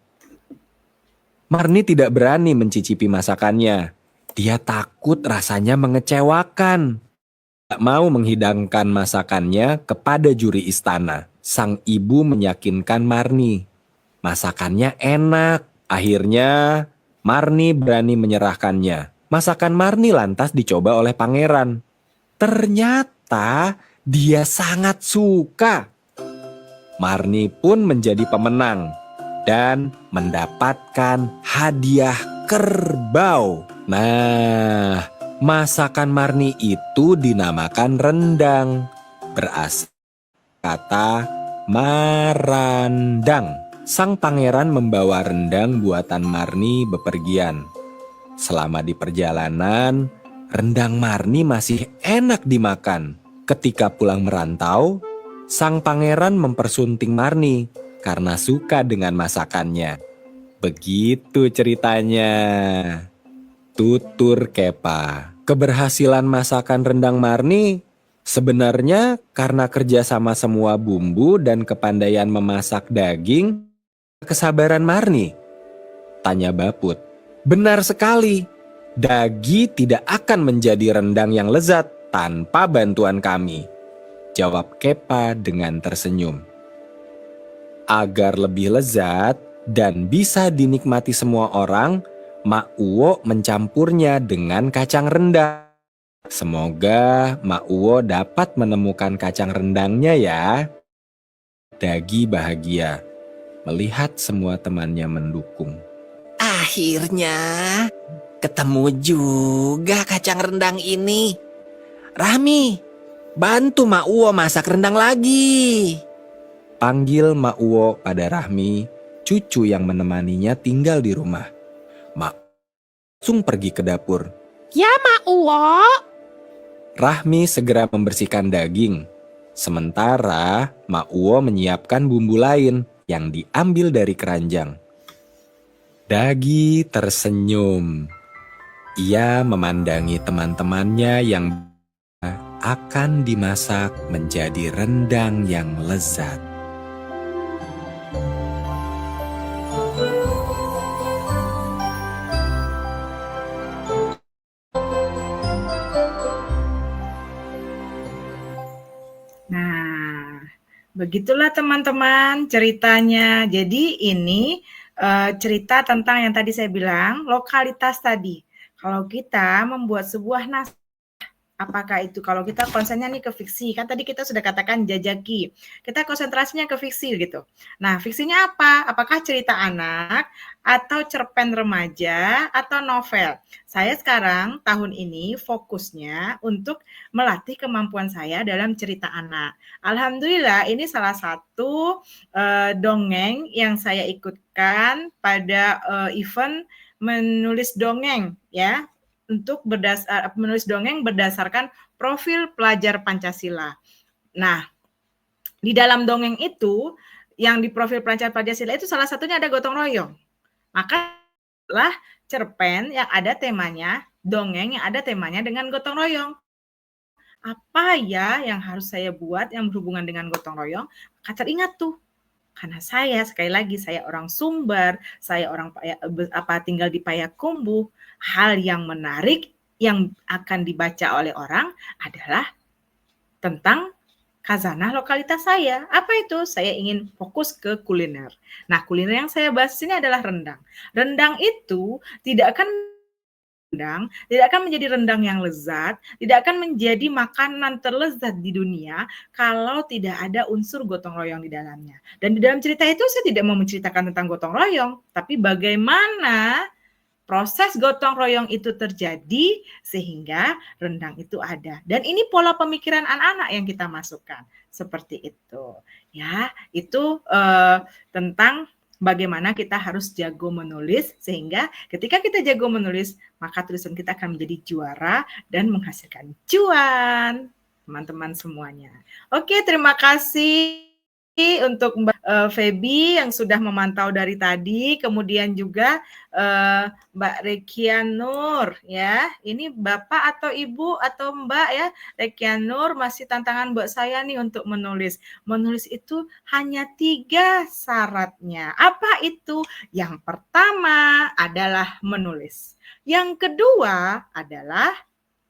Marni tidak berani mencicipi masakannya. Dia takut rasanya mengecewakan. Tak mau menghidangkan masakannya kepada juri istana. Sang ibu meyakinkan Marni. Masakannya enak. Akhirnya Marni berani menyerahkannya. Masakan Marni lantas dicoba oleh pangeran. Ternyata dia sangat suka. Marni pun menjadi pemenang dan mendapatkan hadiah kerbau. Nah, masakan Marni itu dinamakan rendang. Berasal kata marandang. Sang pangeran membawa rendang buatan Marni bepergian. Selama di perjalanan, rendang Marni masih enak dimakan. Ketika pulang merantau, sang pangeran mempersunting Marni karena suka dengan masakannya. Begitu ceritanya. Tutur Kepa. Keberhasilan masakan rendang Marni sebenarnya karena kerjasama semua bumbu dan kepandaian memasak daging. Kesabaran Marni? Tanya Baput. Benar sekali. Dagi tidak akan menjadi rendang yang lezat tanpa bantuan kami. Jawab Kepa dengan tersenyum. Agar lebih lezat, dan bisa dinikmati semua orang, Mak Uwo mencampurnya dengan kacang rendang. Semoga Mak Uwo dapat menemukan kacang rendangnya ya. Dagi bahagia melihat semua temannya mendukung. Akhirnya ketemu juga kacang rendang ini. Rahmi, bantu Mak Uwo masak rendang lagi. Panggil Mak Uwo pada Rahmi, cucu yang menemaninya tinggal di rumah. Mak langsung pergi ke dapur. Ya, Mak Uwo. Rahmi segera membersihkan daging. Sementara Mak Uwo menyiapkan bumbu lain yang diambil dari keranjang. Dagi tersenyum. Ia memandangi teman-temannya yang akan dimasak menjadi rendang yang lezat. Nah, begitulah teman-teman ceritanya. Jadi ini cerita tentang yang tadi saya bilang, lokalitas tadi. Kalau kita membuat sebuah naskah, apakah itu kalau kita konsennya nih ke fiksi, kan tadi kita sudah katakan jajaki, kita konsentrasinya ke fiksi gitu. Nah, fiksinya apa? Apakah cerita anak, atau cerpen remaja, atau novel? Saya sekarang tahun ini fokusnya untuk melatih kemampuan saya dalam cerita anak. Alhamdulillah ini salah satu dongeng yang saya ikutkan pada event menulis dongeng ya, untuk menulis dongeng berdasarkan profil pelajar Pancasila. Nah, di dalam dongeng itu, yang di profil pelajar Pancasila itu salah satunya ada gotong royong. Maka lah cerpen yang ada temanya, dongeng yang ada temanya dengan gotong royong. Apa ya yang harus saya buat yang berhubungan dengan gotong royong? Maka teringat tuh, karena saya sekali lagi saya orang Sumber, saya orang tinggal di Payakumbuh. Hal yang menarik yang akan dibaca oleh orang adalah tentang khazanah lokalitas saya. Apa itu? Saya ingin fokus ke kuliner. Nah, kuliner yang saya bahas ini adalah rendang. Rendang itu tidak akan menjadi rendang yang lezat, tidak akan menjadi makanan terlezat di dunia kalau tidak ada unsur gotong royong di dalamnya. Dan di dalam cerita itu saya tidak mau menceritakan tentang gotong royong, tapi bagaimana proses gotong royong itu terjadi sehingga rendang itu ada. Dan ini pola pemikiran anak-anak yang kita masukkan. Seperti itu. Ya, itu tentang bagaimana kita harus jago menulis sehingga ketika kita jago menulis, maka tulisan kita akan menjadi juara dan menghasilkan cuan. Teman-teman semuanya. Oke, terima kasih untuk Mbak Feby yang sudah memantau dari tadi, kemudian juga Mbak Rekian Nur ya. Ini Bapak atau Ibu atau Mbak ya, Rekian Nur, masih tantangan buat saya nih untuk menulis. Menulis itu hanya 3 syaratnya. Apa itu? Yang pertama adalah menulis. Yang kedua adalah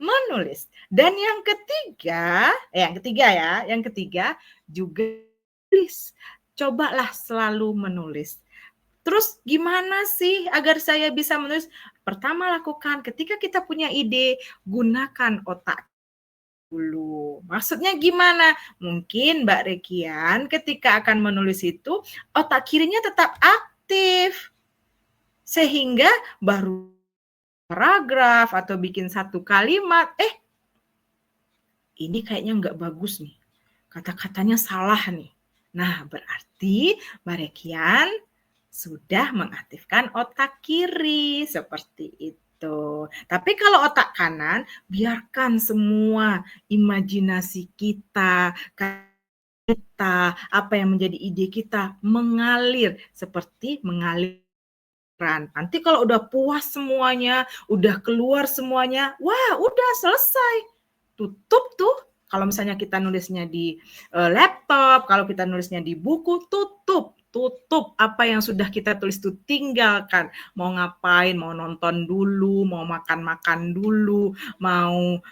menulis. Dan yang ketiga juga tulis. Cobalah selalu menulis. Terus gimana sih agar saya bisa menulis? Pertama lakukan ketika kita punya ide, gunakan otak dulu. Maksudnya gimana? Mungkin Mbak Rekian ketika akan menulis itu otak kirinya tetap aktif. Sehingga baru paragraf atau bikin satu kalimat, ini kayaknya nggak bagus nih. Kata-katanya salah nih. Nah, berarti Mbak Rekian sudah mengaktifkan otak kiri seperti itu. Tapi kalau otak kanan, biarkan semua imajinasi kita, apa yang menjadi ide kita mengalir seperti mengalir. Nanti kalau udah puas semuanya, udah keluar semuanya, wah udah selesai. Tutup tuh. Kalau misalnya kita nulisnya di laptop, kalau kita nulisnya di buku, tutup apa yang sudah kita tulis itu tinggalkan. Mau ngapain, mau nonton dulu, mau makan dulu, mau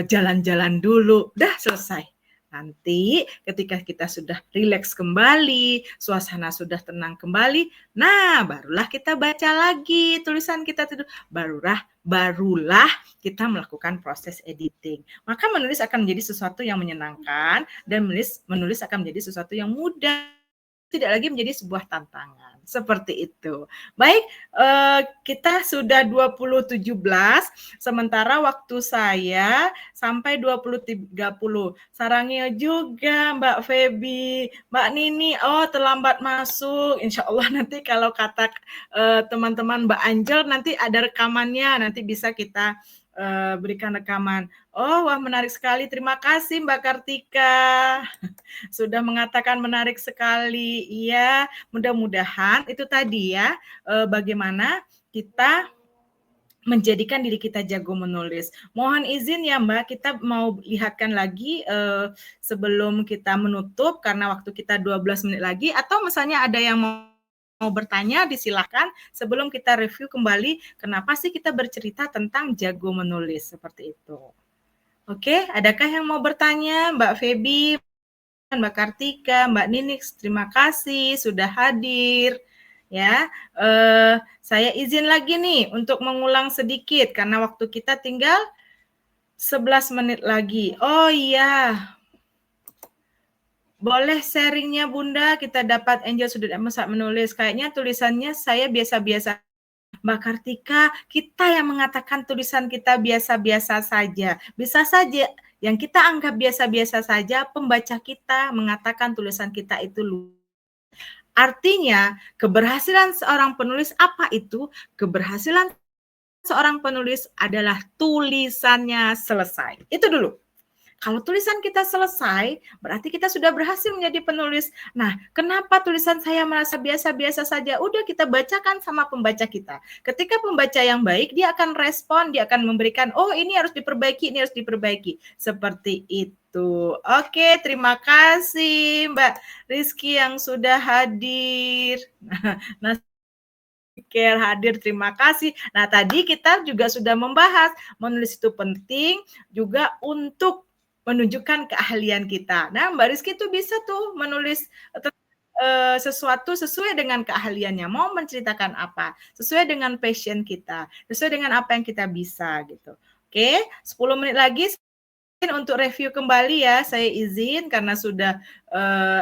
jalan-jalan dulu, udah selesai. Nanti ketika kita sudah rileks kembali, suasana sudah tenang kembali, nah barulah kita baca lagi tulisan kita itu. Barulah kita melakukan proses editing. Maka menulis akan menjadi sesuatu yang menyenangkan dan menulis akan menjadi sesuatu yang mudah. Tidak lagi menjadi sebuah tantangan. Seperti itu. Baik, kita sudah 2017, sementara waktu saya sampai 20.30. Sarangnya juga Mbak Feby, Mbak Nini, terlambat masuk. Insya Allah nanti kalau kata teman-teman Mbak Angel, nanti ada rekamannya, nanti bisa kita berikan rekaman. Wah menarik sekali. Terima kasih Mbak Kartika. Sudah mengatakan menarik sekali. Iya, mudah-mudahan itu tadi ya, bagaimana kita menjadikan diri kita jago menulis. Mohon izin ya Mbak, kita mau lihatkan lagi sebelum kita menutup, karena waktu kita 12 menit lagi, atau misalnya ada yang mau bertanya, disilahkan sebelum kita review kembali kenapa sih kita bercerita tentang jago menulis, seperti itu. Oke, adakah yang mau bertanya? Mbak Feby, Mbak Kartika, Mbak Ninix, terima kasih sudah hadir. Ya, saya izin lagi nih untuk mengulang sedikit karena waktu kita tinggal 11 menit lagi. Oh iya, boleh sharingnya Bunda, kita dapat Angel sudah menulis. Kayaknya tulisannya saya biasa-biasa. Mbak Kartika, kita yang mengatakan tulisan kita biasa-biasa saja. Bisa saja yang kita anggap biasa-biasa saja, pembaca kita mengatakan tulisan kita itu luar. Artinya, keberhasilan seorang penulis apa itu? Keberhasilan seorang penulis adalah tulisannya selesai. Itu dulu. Kalau tulisan kita selesai, berarti kita sudah berhasil menjadi penulis. Nah, kenapa tulisan saya merasa biasa-biasa saja? Udah kita bacakan sama pembaca kita. Ketika pembaca yang baik, dia akan respon, dia akan memberikan, ini harus diperbaiki, ini harus diperbaiki. Seperti itu. Oke, terima kasih Mbak Rizky yang sudah hadir. Nah, hadir, terima kasih. Nah, tadi kita juga sudah membahas menulis itu penting juga untuk menunjukkan keahlian kita. Nah, Mbak Rizky itu bisa tuh menulis sesuatu sesuai dengan keahliannya. Mau menceritakan apa? Sesuai dengan passion kita. Sesuai dengan apa yang kita bisa gitu. Oke, 10 menit lagi untuk review kembali ya, saya izin karena sudah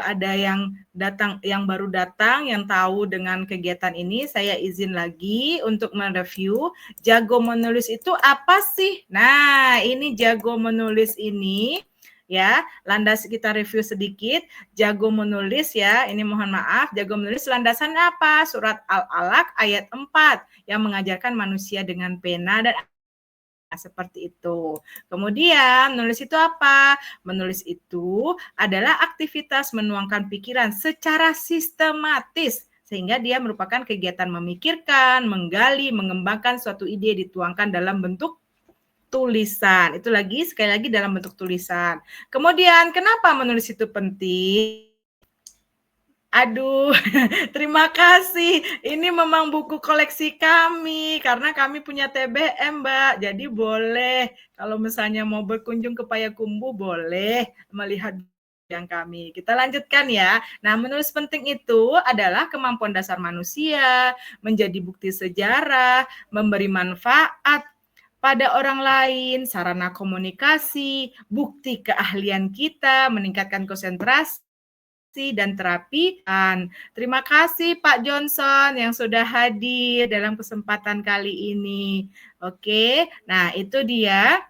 ada yang datang, yang baru datang, yang tahu dengan kegiatan ini, saya izin lagi untuk mereview jago menulis itu apa sih? Nah, ini jago menulis ini ya, landas kita review sedikit. Jago menulis ya, ini mohon maaf, jago menulis landasannya apa? Surat Al-Alaq ayat 4 yang mengajarkan manusia dengan pena dan seperti itu. Kemudian menulis itu apa? Menulis itu adalah aktivitas menuangkan pikiran secara sistematis sehingga dia merupakan kegiatan memikirkan, menggali, mengembangkan suatu ide dituangkan dalam bentuk tulisan. Itu lagi sekali lagi dalam bentuk tulisan. Kemudian kenapa menulis itu penting? Aduh, terima kasih. Ini memang buku koleksi kami, karena kami punya TBM, Mbak. Jadi boleh, kalau misalnya mau berkunjung ke Payakumbuh, boleh melihat yang kami. Kita lanjutkan ya. Nah, menulis penting itu adalah kemampuan dasar manusia, menjadi bukti sejarah, memberi manfaat pada orang lain, sarana komunikasi, bukti keahlian kita, meningkatkan konsentrasi, dan terapi. Terima kasih Pak Johnson yang sudah hadir dalam kesempatan kali ini. Oke, nah itu dia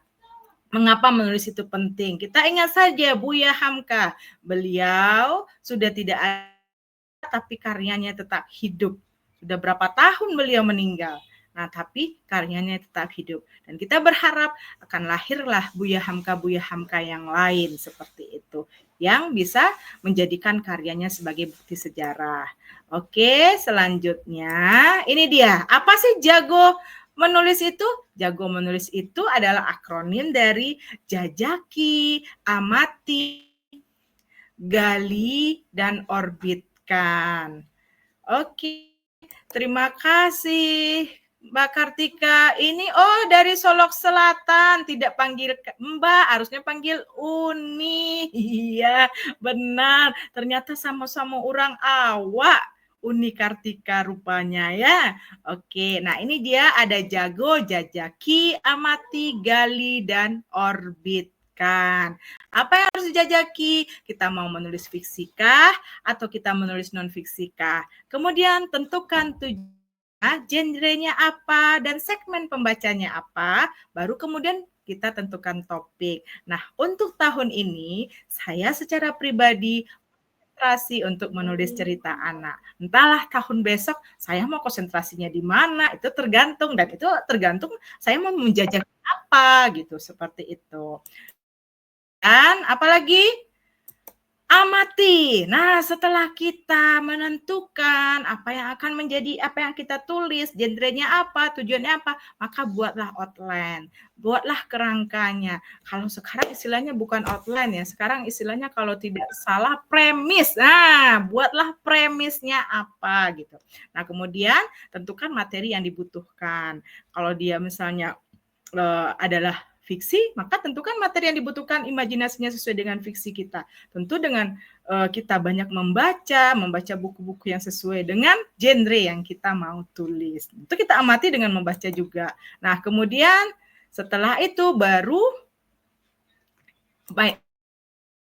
mengapa menulis itu penting. Kita ingat saja Buya Hamka, beliau sudah tidak ada tapi karyanya tetap hidup. Sudah berapa tahun beliau meninggal. Nah, tapi karyanya tetap hidup. Dan kita berharap akan lahirlah Buya Hamka yang lain seperti itu. Yang bisa menjadikan karyanya sebagai bukti sejarah. Oke, selanjutnya ini dia. Apa sih jago menulis itu? Jago menulis itu adalah akronim dari jajaki, amati, gali, dan orbitkan. Oke, terima kasih Mbak Kartika ini dari Solok Selatan, tidak panggil Mbak, harusnya panggil Uni. Iya, benar. Ternyata sama-sama orang awak. Uni Kartika rupanya ya. Oke, nah ini dia ada jago, jajaki, amati, gali, dan orbitkan. Apa yang harus dijajaki? Kita mau menulis fiksikah atau kita menulis non-fiksikah? Kemudian tentukan tujuan, genrenya apa, dan segmen pembacanya apa, baru kemudian kita tentukan topik. Nah, untuk tahun ini, saya secara pribadi konsentrasi untuk menulis cerita anak. Entahlah tahun besok saya mau konsentrasinya di mana, itu tergantung, dan itu tergantung saya mau menjajaki apa, gitu, seperti itu. Dan apalagi? Amati. Nah, setelah kita menentukan apa yang akan menjadi apa yang kita tulis, genrenya apa, tujuannya apa, maka buatlah outline, buatlah kerangkanya. Kalau sekarang istilahnya bukan outline ya, sekarang istilahnya kalau tidak salah premis. Nah, buatlah premisnya apa gitu. Nah, kemudian tentukan materi yang dibutuhkan. Kalau dia misalnya adalah fiksi, maka tentukan materi yang dibutuhkan, imajinasinya sesuai dengan fiksi kita. Tentu dengan kita banyak membaca buku-buku yang sesuai dengan genre yang kita mau tulis. Itu kita amati dengan membaca juga. Nah, kemudian setelah itu baru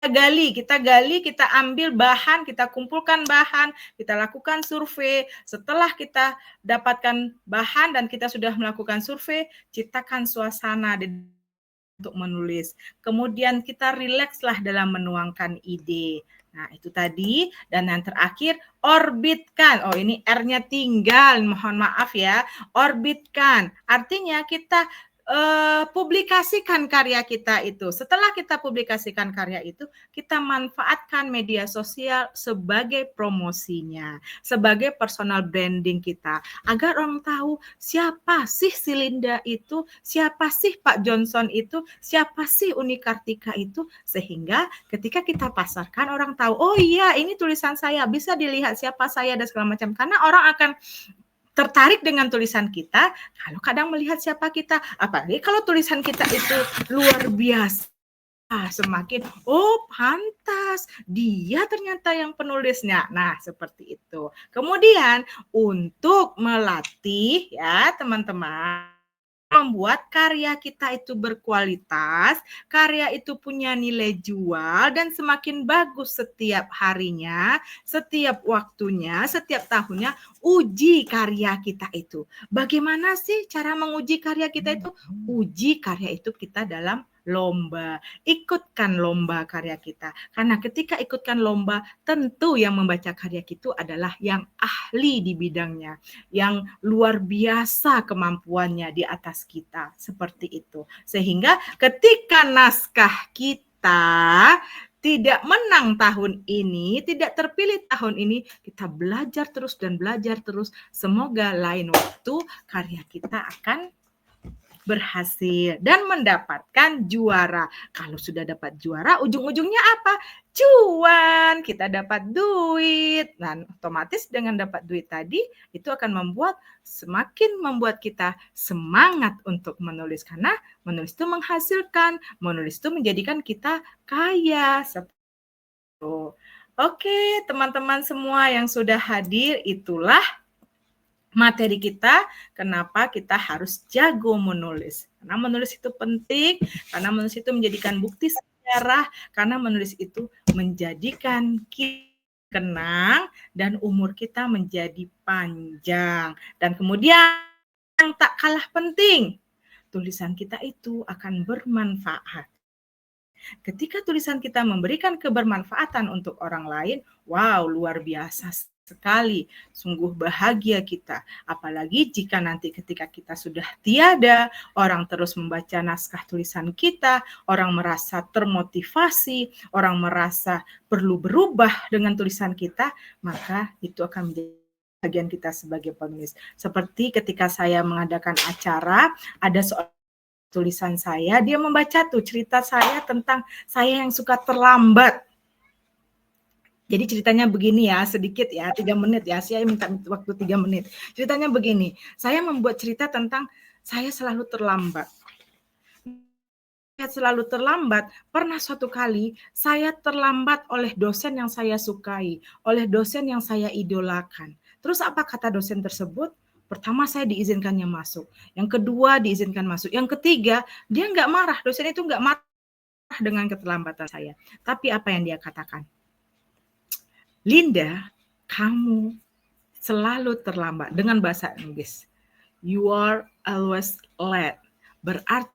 kita gali, kita ambil bahan, kita kumpulkan bahan, kita lakukan survei. Setelah kita dapatkan bahan dan kita sudah melakukan survei, ciptakan suasana untuk menulis. Kemudian kita rilekslah dalam menuangkan ide. Nah, itu tadi. Dan yang terakhir, orbitkan. Oh, ini R-nya tinggal, mohon maaf ya. Orbitkan. Artinya kita publikasikan karya kita itu. Setelah kita publikasikan karya itu, kita manfaatkan media sosial sebagai promosinya, sebagai personal branding kita, agar orang tahu siapa sih si Linda itu, siapa sih Pak Johnson itu, siapa sih Uni Kartika itu, sehingga ketika kita pasarkan orang tahu, oh iya ini tulisan saya, bisa dilihat siapa saya dan segala macam, karena orang akan tertarik dengan tulisan kita kalau kadang melihat siapa kita, apalagi kalau tulisan kita itu luar biasa, semakin pantas dia ternyata yang penulisnya. Nah, seperti itu. Kemudian untuk melatih ya teman-teman, membuat karya kita itu berkualitas, karya itu punya nilai jual dan semakin bagus setiap harinya, setiap waktunya, setiap tahunnya, uji karya kita itu. Bagaimana sih cara menguji karya kita itu? Uji karya itu kita dalam lomba. Ikutkan lomba karya kita. Karena ketika ikutkan lomba, tentu yang membaca karya kita adalah yang ahli di bidangnya, yang luar biasa kemampuannya di atas kita. Seperti itu. Sehingga ketika naskah kita tidak menang tahun ini, tidak terpilih tahun ini, kita belajar terus dan belajar terus. Semoga lain waktu karya kita akan berhasil dan mendapatkan juara. Kalau sudah dapat juara, ujung-ujungnya apa? Cuan, kita dapat duit. Dan otomatis dengan dapat duit tadi, itu akan semakin membuat kita semangat untuk menulis. Karena menulis itu menghasilkan, menulis itu menjadikan kita kaya. Oke, teman-teman semua yang sudah hadir, itulah materi kita, kenapa kita harus jago menulis. Karena menulis itu penting, karena menulis itu menjadikan bukti sejarah, karena menulis itu menjadikan kita kenang dan umur kita menjadi panjang. Dan kemudian yang tak kalah penting, tulisan kita itu akan bermanfaat. Ketika tulisan kita memberikan kebermanfaatan untuk orang lain, wow, luar biasa sekali, sungguh bahagia kita. Apalagi jika nanti ketika kita sudah tiada, orang terus membaca naskah tulisan kita, orang merasa termotivasi, orang merasa perlu berubah dengan tulisan kita, maka itu akan menjadi bagian kita sebagai penulis. Seperti ketika saya mengadakan acara, ada seorang tulisan saya, dia membaca tuh cerita saya tentang saya yang suka terlambat. Jadi ceritanya begini ya, sedikit ya, 3 menit ya, saya minta waktu 3 menit. Ceritanya begini, saya membuat cerita tentang saya selalu terlambat. Saya selalu terlambat, pernah suatu kali saya terlambat oleh dosen yang saya sukai, oleh dosen yang saya idolakan. Terus apa kata dosen tersebut? Pertama saya diizinkannya masuk, yang kedua diizinkan masuk, yang ketiga dia nggak marah, dosen itu nggak marah dengan keterlambatan saya. Tapi apa yang dia katakan? Linda, kamu selalu terlambat dengan bahasa Inggris. You are always late. Berarti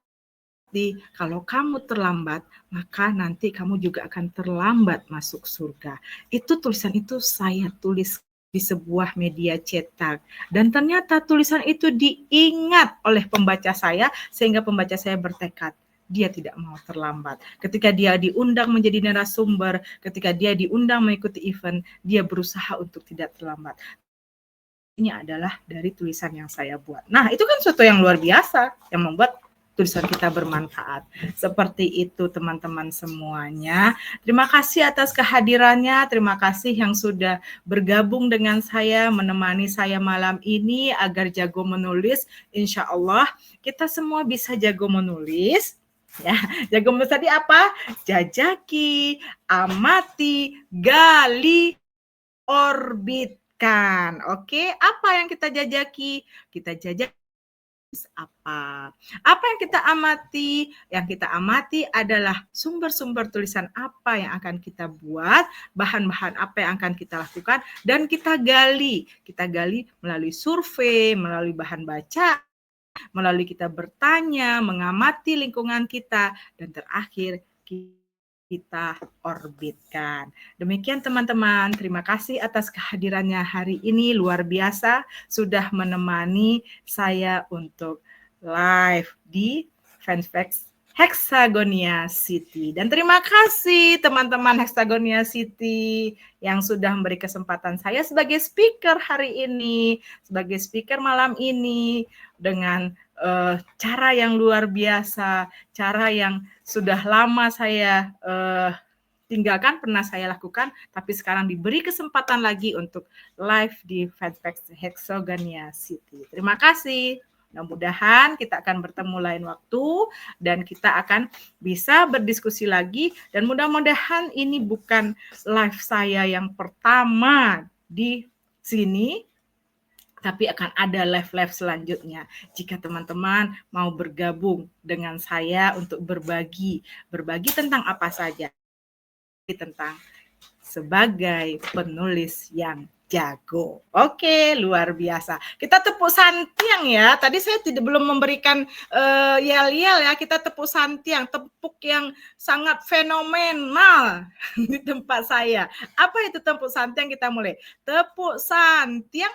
kalau kamu terlambat, maka nanti kamu juga akan terlambat masuk surga. Itu tulisan itu saya tulis di sebuah media cetak. Dan ternyata tulisan itu diingat oleh pembaca saya, sehingga pembaca saya bertekad. Dia tidak mau terlambat. Ketika dia diundang menjadi narasumber, ketika dia diundang mengikuti event, dia berusaha untuk tidak terlambat. Ini adalah dari tulisan yang saya buat. Nah, itu kan sesuatu yang luar biasa yang membuat tulisan kita bermanfaat. Seperti itu teman-teman semuanya. Terima kasih atas kehadirannya. Terima kasih yang sudah bergabung dengan saya, menemani saya malam ini agar jago menulis. Insya Allah kita semua bisa jago menulis. Ya, jago menulis tadi apa? Jajaki, amati, gali, orbitkan. Oke, apa yang kita jajaki? Kita jajaki apa? Apa yang kita amati? Yang kita amati adalah sumber-sumber tulisan apa yang akan kita buat, bahan-bahan apa yang akan kita lakukan, dan kita gali. Kita gali melalui survei, melalui bahan baca, melalui kita bertanya, mengamati lingkungan kita, dan terakhir kita orbitkan. Demikian teman-teman, terima kasih atas kehadirannya hari ini, luar biasa sudah menemani saya untuk live di Fanpage Hexagonia City. Dan terima kasih teman-teman Hexagonia City yang sudah memberi kesempatan saya sebagai speaker hari ini, sebagai speaker malam ini dengan cara yang luar biasa, cara yang sudah lama saya tinggalkan, pernah saya lakukan, tapi sekarang diberi kesempatan lagi untuk live di Fanpage Hexagonia City. Terima kasih. Mudah-mudahan kita akan bertemu lain waktu dan kita akan bisa berdiskusi lagi, dan mudah-mudahan ini bukan live saya yang pertama di sini, tapi akan ada live-live selanjutnya. Jika teman-teman mau bergabung dengan saya untuk berbagi tentang apa saja, tentang sebagai penulis yang jago. Oke, luar biasa. Kita tepuk santiang ya. Tadi saya belum memberikan yel-yel ya. Kita tepuk santiang, tepuk yang sangat fenomenal di tempat saya. Apa itu tepuk santiang? Kita mulai. Tepuk santiang.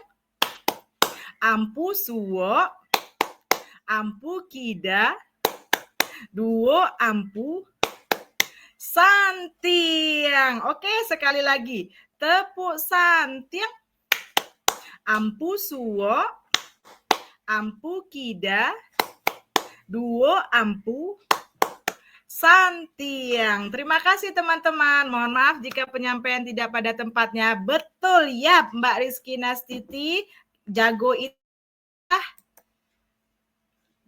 Ampu suwo, ampu kida, duo ampu santiang. Oke, sekali lagi. Tepuk santiang. Ampu suwo, ampu kida, duo ampu santiang. Terima kasih teman-teman. Mohon maaf jika penyampaian tidak pada tempatnya. Betul ya Mbak Rizky Nastiti. Jago itu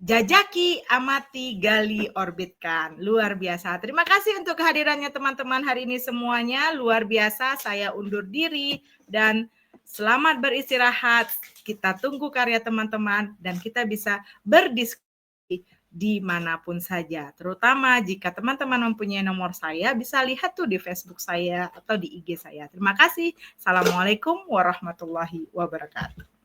jajaki, amati, gali, orbitkan. Luar biasa. Terima kasih untuk kehadirannya teman-teman hari ini semuanya. Luar biasa. Saya undur diri dan selamat beristirahat. Kita tunggu karya teman-teman dan kita bisa berdiskusi dimanapun saja. Terutama jika teman-teman mempunyai nomor saya, bisa lihat tuh di Facebook saya atau di IG saya. Terima kasih. Assalamualaikum warahmatullahi wabarakatuh.